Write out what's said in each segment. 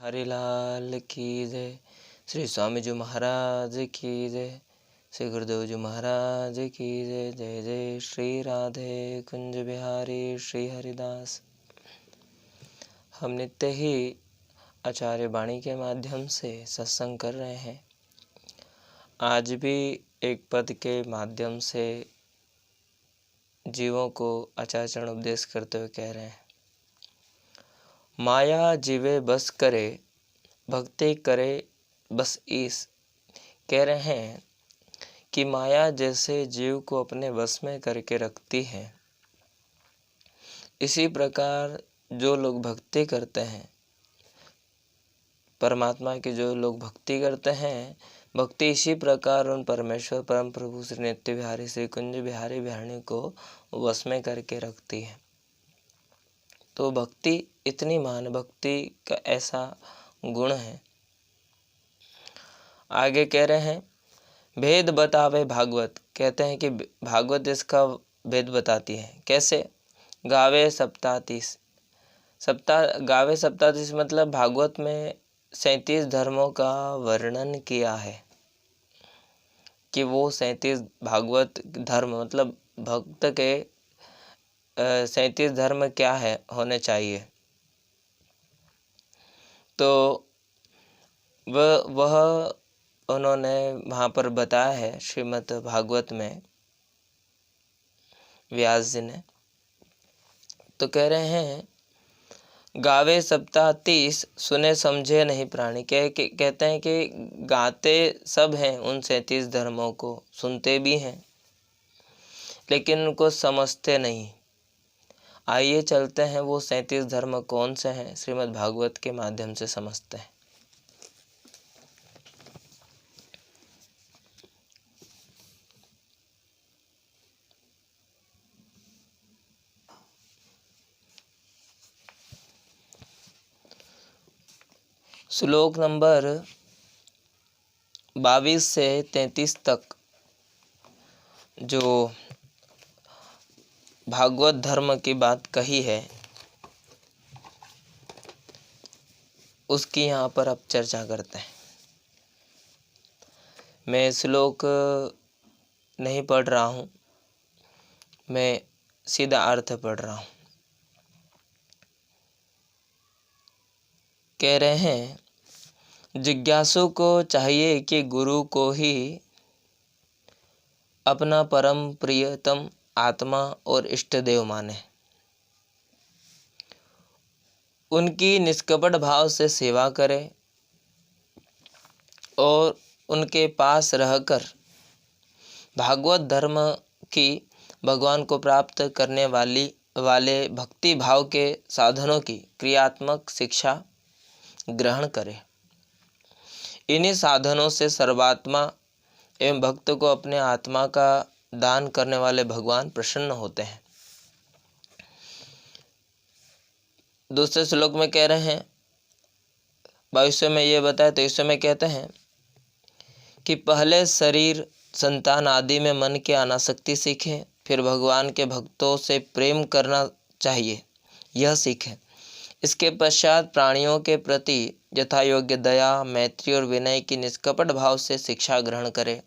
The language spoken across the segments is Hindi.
हरिलाल की जय। श्री स्वामी जी महाराज की जय। श्री गुरुदेव जी महाराज की जय। जय जय श्री राधे कुंज बिहारी श्री हरिदास। हम नित्य ही आचार्य वाणी के माध्यम से सत्संग कर रहे हैं। आज भी एक पद के माध्यम से जीवों को आचार्य चरण उपदेश करते हुए कह रहे हैं, माया जीवे बस करे, भक्ति करे बस ईस। कह रहे हैं कि माया जैसे जीव को अपने वश में करके रखती है, इसी प्रकार जो लोग भक्ति करते हैं, परमात्मा की जो लोग भक्ति करते हैं, भक्ति इसी प्रकार उन परमेश्वर परम प्रभु श्री नित्य बिहारी श्री कुंज बिहारी बिहारी को वश में करके रखती है। तो भक्ति इतनी महान, भक्ति का ऐसा गुण है। आगे कह रहे हैं, भेद बतावे भागवत। कहते हैं कि भागवत इसका भेद बताती है। कैसे? गावे सप्तातीस। गावे सप्तातीस मतलब भागवत में 37 धर्मों का वर्णन किया है कि वो 37 भागवत धर्म मतलब भक्त के 37 धर्म क्या है होने चाहिए। तो वह उन्होंने वहाँ पर बताया है श्रीमद् भागवत में व्यास जी ने। तो कह रहे हैं, गावे सप्ताह 30 सुने समझे नहीं प्राणी। कहते हैं कि गाते सब हैं उन 37 धर्मों को, सुनते भी हैं लेकिन उनको समझते नहीं। आइए चलते हैं वो 37 धर्म कौन से हैं, श्रीमद् भागवत के माध्यम से समझते हैं। श्लोक नंबर 22 से 33 तक जो भागवत धर्म की बात कही है उसकी यहाँ पर अब चर्चा करते हैं। मैं श्लोक नहीं पढ़ रहा हूँ, मैं सीधा अर्थ पढ़ रहा हूँ। कह रहे हैं, जिज्ञासु को चाहिए कि गुरु को ही अपना परम प्रियतम आत्मा और इष्ट देव माने, उनकी निष्कपट भाव से सेवा करे और उनके पास रहकर भागवत धर्म की भगवान को प्राप्त करने वाले भक्ति भाव के साधनों की क्रियात्मक शिक्षा ग्रहण करे। इन्हीं साधनों से सर्वात्मा एवं भक्त को अपने आत्मा का दान करने वाले भगवान प्रसन्न होते हैं। दूसरे श्लोक में कह रहे हैं, 22 में ये बताया, 23 में कहते हैं कि पहले शरीर संतान आदि में मन की अनासक्ति सीखें, फिर भगवान के भक्तों से प्रेम करना चाहिए यह सीखें। इसके पश्चात प्राणियों के प्रति यथा योग्य दया, मैत्री और विनय की निष्कपट भाव से शिक्षा ग्रहण करें।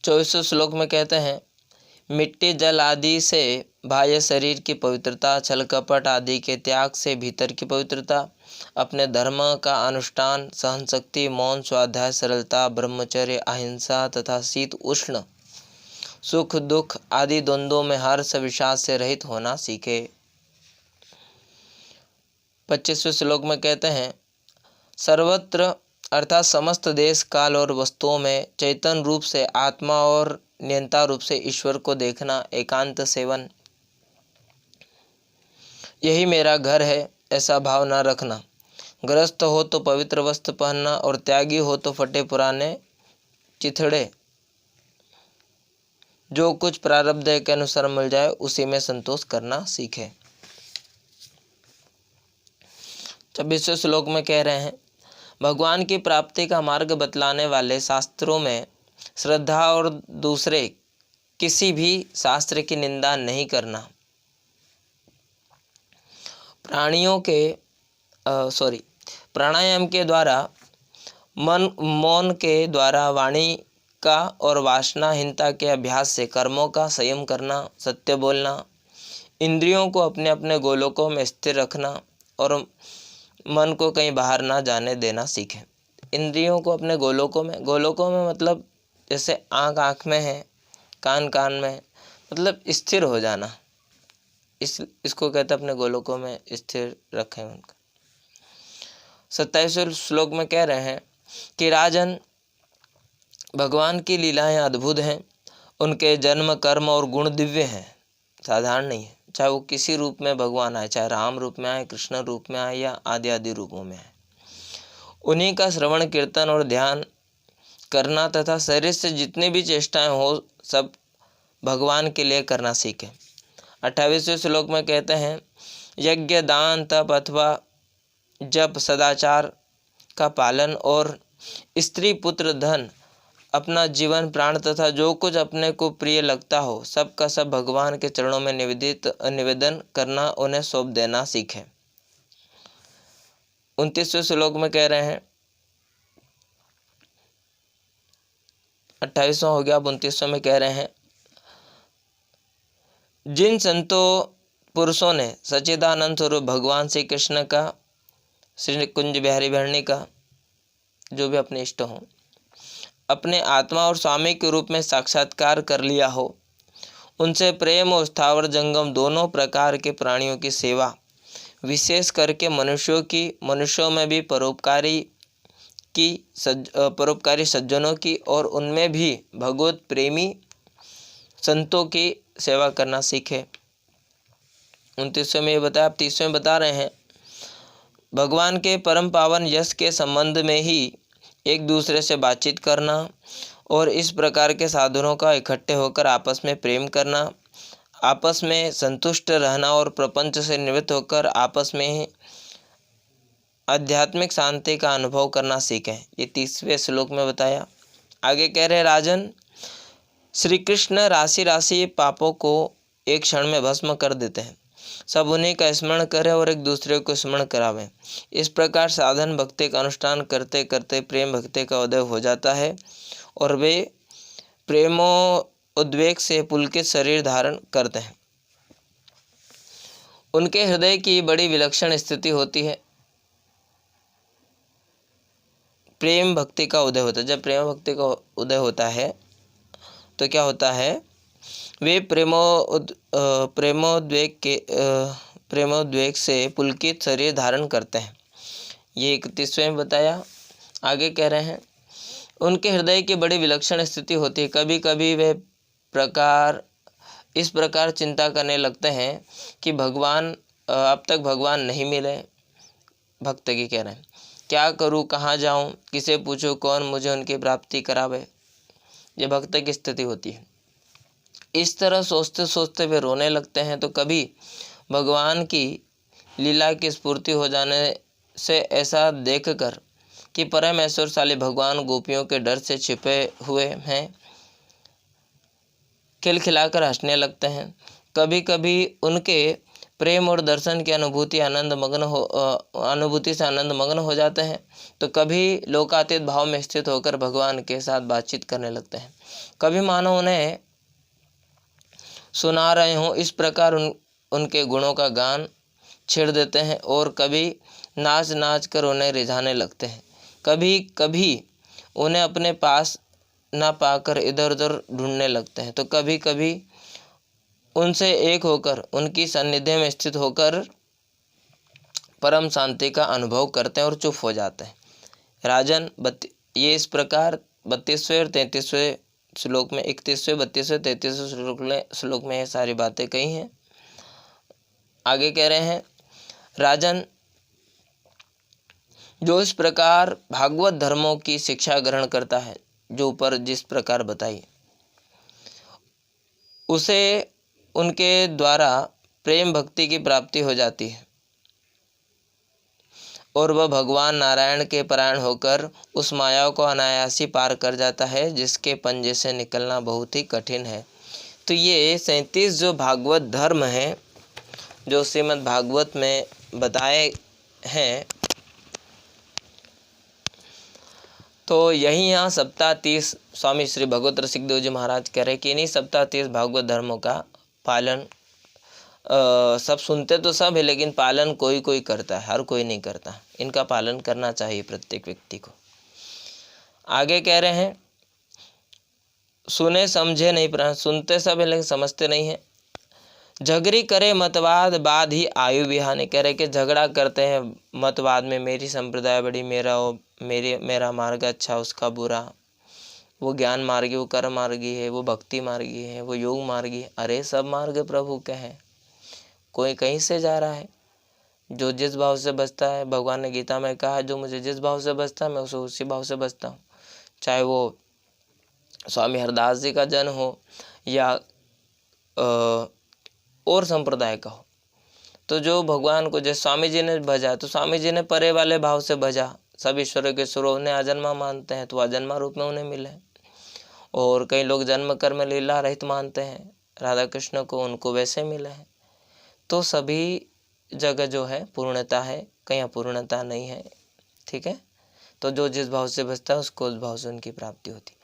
24 श्लोक में कहते हैं, मिट्टी जल आदि से बाह्य शरीर की पवित्रता, छल कपट आदि के त्याग से भीतर की पवित्रता, अपने धर्म का अनुष्ठान, सहन शक्ति, मौन, स्वाध्याय, सरलता, ब्रह्मचर्य, अहिंसा तथा शीत उष्ण, सुख दुख आदि द्वंद्वों में हर्ष विषाद से रहित होना सीखे। 25वें श्लोक में कहते हैं, सर्वत्र अर्थात समस्त देश काल और वस्तुओं में चैतन्य रूप से आत्मा और नियंता रूप से ईश्वर को देखना एकांत सेवन, यही मेरा घर है ऐसा भाव न रखना। गृहस्थ हो तो पवित्र वस्त्र पहनना और त्यागी हो तो फटे पुराने चिथड़े, जो कुछ प्रारब्ध के अनुसार मिल जाए उसी में संतोष करना सीखे। 26वें श्लोक में कह रहे हैं, भगवान की प्राप्ति का मार्ग बतलाने वाले शास्त्रों में श्रद्धा और दूसरे किसी भी शास्त्र की निंदा नहीं करना। प्राणियों के प्राणायाम के द्वारा, मौन के द्वारा, वाणी का और वासनाहीनता के अभ्यास से कर्मों का संयम करना, सत्य बोलना, इंद्रियों को अपने अपने गोलोकों में स्थिर रखना और मन को कहीं बाहर ना जाने देना सीखें। इंद्रियों को अपने गोलोकों में मतलब जैसे आँख में है, कान कान में, मतलब स्थिर हो जाना, इसको कहते हैं अपने गोलोकों में स्थिर रखें उनका। 27वें श्लोक में कह रहे हैं कि राजन, भगवान की लीलाएं अद्भुत हैं, उनके जन्म, कर्म और गुण दिव्य हैं, साधारण नहीं है। चाहे वो किसी रूप में भगवान आए, चाहे राम रूप में आए, कृष्ण रूप में आए या आदि आदि रूपों में आए, उन्हीं का श्रवण, कीर्तन और ध्यान करना तथा शरीर से जितनी भी चेष्टाएं हो सब भगवान के लिए करना सीखें। 28वें श्लोक में कहते हैं, यज्ञ, दान, तप अथवा जप, सदाचार का पालन और स्त्री, पुत्र, धन, अपना जीवन, प्राण तथा जो कुछ अपने को प्रिय लगता हो सब का सब भगवान के चरणों में निवेदन करना, उन्हें सौंप देना सीखें। 29वें श्लोक में कह रहे हैं, 28वां हो गया, अब 29वें में कह रहे हैं, जिन संतों पुरुषों ने सच्चिदानंद स्वरूप भगवान श्री कृष्ण का, श्री कुंज बिहारी भरणी का, जो भी अपने इष्ट हों, अपने आत्मा और स्वामी के रूप में साक्षात्कार कर लिया हो, उनसे प्रेम और स्थावर जंगम दोनों प्रकार के प्राणियों की सेवा, विशेष करके मनुष्यों में भी परोपकारी सज्जनों की और उनमें भी भगवत प्रेमी संतों की सेवा करना सीखे। 29वें में ये बताया। अब 30वें में बता रहे हैं, भगवान के परम पावन यश के संबंध में ही एक दूसरे से बातचीत करना और इस प्रकार के साधनों का इकट्ठे होकर आपस में प्रेम करना, आपस में संतुष्ट रहना और प्रपंच से निवृत्त होकर आपस में आध्यात्मिक शांति का अनुभव करना सीखें। ये 30वें श्लोक में बताया। आगे कह रहे, राजन, श्री कृष्ण राशि राशि पापों को एक क्षण में भस्म कर देते हैं। सब उन्हीं का स्मरण करें और एक दूसरे को स्मरण करावें। इस प्रकार साधन भक्ति का अनुष्ठान करते करते प्रेम भक्ति का उदय हो जाता है और वे प्रेमोद्वेग से पुलकित शरीर धारण करते हैं। उनके हृदय की बड़ी विलक्षण स्थिति होती है। प्रेम भक्ति का उदय होता है। जब प्रेम भक्ति का उदय होता है तो क्या होता है, वे प्रेमोद्वेग से पुलकित शरीर धारण करते हैं। ये 31वें में बताया। आगे कह रहे हैं, उनके हृदय की बड़ी विलक्षण स्थिति होती है। कभी कभी वे इस प्रकार चिंता करने लगते हैं कि अब तक भगवान नहीं मिले। भक्त की कह रहे हैं, क्या करूं, कहाँ जाऊं, किसे पूछूं, कौन मुझे उनकी प्राप्ति करावे। ये भक्त की स्थिति होती है। इस तरह सोचते सोचते वे रोने लगते हैं। तो कभी भगवान की लीला की स्फूर्ति हो जाने से ऐसा देखकर कि परम ऐश्वर्यशाली भगवान गोपियों के डर से छिपे हुए हैं, खिलखिलाकर हंसने लगते हैं। कभी कभी उनके प्रेम और दर्शन की अनुभूति से आनंद मग्न हो जाते हैं। तो कभी लोकातीत भाव में स्थित होकर भगवान के साथ बातचीत करने लगते हैं। कभी मानो उन्हें सुना रहे हों, इस प्रकार उनके गुणों का गान छेड़ देते हैं। और कभी नाच नाच कर उन्हें रिझाने लगते हैं। कभी कभी उन्हें अपने पास ना पाकर इधर उधर ढूंढने लगते हैं। तो कभी कभी उनसे एक होकर, उनकी सान्निध्य में स्थित होकर परम शांति का अनुभव करते हैं और चुप हो जाते हैं। राजन, ये इस प्रकार 32वें और 33वें श्लोक में, 31वें, 32वें, 33वें श्लोक में ये सारी बातें कही हैं। आगे कह रहे हैं, राजन, जो इस प्रकार भागवत धर्मों की शिक्षा ग्रहण करता है, जो ऊपर जिस प्रकार बताई, उसे उनके द्वारा प्रेम भक्ति की प्राप्ति हो जाती है और वह भगवान नारायण के परायण होकर उस माया को अनायासी पार कर जाता है जिसके पंजे से निकलना बहुत ही कठिन है। तो ये 37 जो भागवत धर्म हैं, जो श्रीमद् भागवत में बताए हैं, तो यही यहाँ सप्ताह 30 स्वामी श्री भगवत रसिकदेव जी महाराज कह रहे कि इन्हीं सप्ताह 30 भागवत धर्मों का पालन सब सुनते तो सब है, लेकिन पालन कोई कोई करता है, हर कोई नहीं करता। इनका पालन करना चाहिए प्रत्येक व्यक्ति को। आगे कह रहे हैं सुने समझे नहीं प्राण, सुनते सब है लेकिन समझते नहीं है। झगड़ी करे मतवाद बाद ही आयु बिहाने, कह रहे कि झगड़ा करते हैं मतवाद में, मेरी संप्रदाय बड़ी, मेरा मार्ग अच्छा उसका बुरा, वो ज्ञान मार्गी, वो कर्म मार्गी है, वो भक्ति मार्गी है, वो योग मार्गी है। अरे सब मार्ग प्रभु के हैं, कोई कहीं से जा रहा है। जो जिस भाव से बचता है, भगवान ने गीता में कहा है जो मुझे जिस भाव से बचता है मैं उसे उसी भाव से बचता हूँ। चाहे वो स्वामी हरदास जी का जन हो या और संप्रदाय का हो। तो जो भगवान को जैसे स्वामी जी ने भजा, तो स्वामी जी ने परे वाले भाव से भजा। सब ईश्वर के स्वरूप उन्हें अजन्मा मानते हैं तो अजन्मा रूप में उन्हें मिले। और कई लोग जन्म कर्म लीला रहित मानते हैं राधा कृष्ण को, उनको वैसे मिले हैं। तो सभी जगह जो है पूर्णता है, कहीं अपूर्णता नहीं है। ठीक है, तो जो जिस भाव से बचता है उसको उस भाव से उनकी प्राप्ति होती।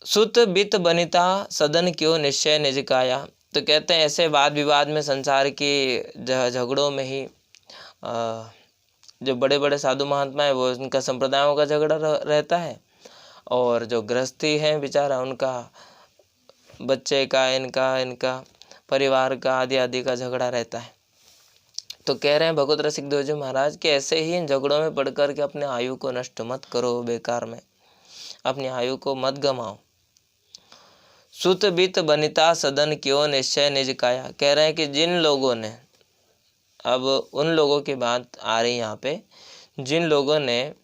सुत बित बनिता सदन क्यों निश्चय निज काया, तो कहते हैं ऐसे वाद विवाद में, संसार के झगड़ों में ही जो बड़े बड़े साधु महात्मा है वो उनका संप्रदायों का झगड़ा रहता है, और जो गृहस्थी है बेचारा उनका बच्चे का, इनका परिवार का आदि आदि का झगड़ा रहता है। तो कह रहे हैं भगवत रसिकदेव जी महाराज कि ऐसे ही इन झगड़ों में पड़ कर के अपने आयु को नष्ट मत करो, बेकार में अपनी आयु को मत गमाओ। सुत बित बनिता सदन क्यों निश्चय निज काया, कह रहे हैं कि जिन लोगों ने, अब उन लोगों की बात आ रही यहाँ पे, जिन लोगों ने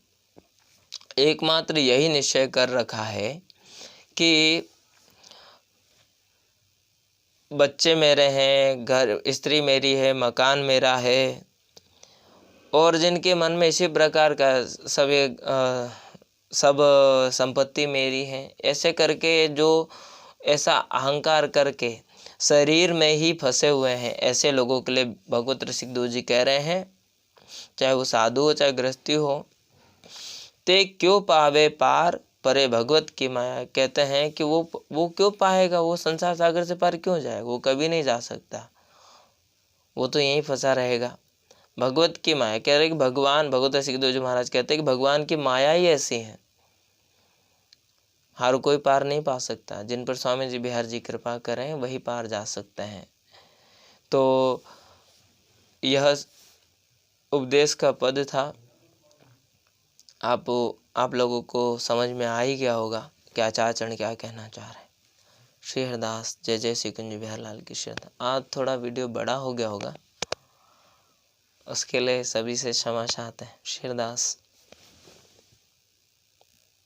एकमात्र यही निश्चय कर रखा है कि बच्चे मेरे हैं, घर स्त्री मेरी है, मकान मेरा है, और जिनके मन में इसी प्रकार का सब संपत्ति मेरी है, ऐसे करके जो ऐसा अहंकार करके शरीर में ही फंसे हुए हैं, ऐसे लोगों के लिए भगवत रसिकदेव जी कह रहे हैं, चाहे वो साधु हो चाहे गृहस्थी हो, ते क्यों पावे पार परे भगवत की माया, कहते हैं कि वो क्यों पाएगा, वो संसार सागर से पार क्यों जाएगा, वो कभी नहीं जा सकता, वो तो यहीं फंसा रहेगा। भगवत की माया, कह रहे कि भगवान, भगवत रसिकदेव जी महाराज कहते हैं कि भगवान की माया ही ऐसी है, हर कोई पार नहीं पा सकता। जिन पर स्वामी जी बिहार जी कृपा करें वही पार जा सकते हैं। तो यह उपदेश का पद था। आप लोगों को समझ में आ ही गया होगा कि आचार्य चरण क्या कहना चाह रहे हैं। श्री हरदास, जय जय श्री कुंज बिहार लाल की श्रद्धा। आज थोड़ा वीडियो बड़ा हो गया होगा, उसके लिए सभी से क्षमा चाहते हैं। श्री हरदास।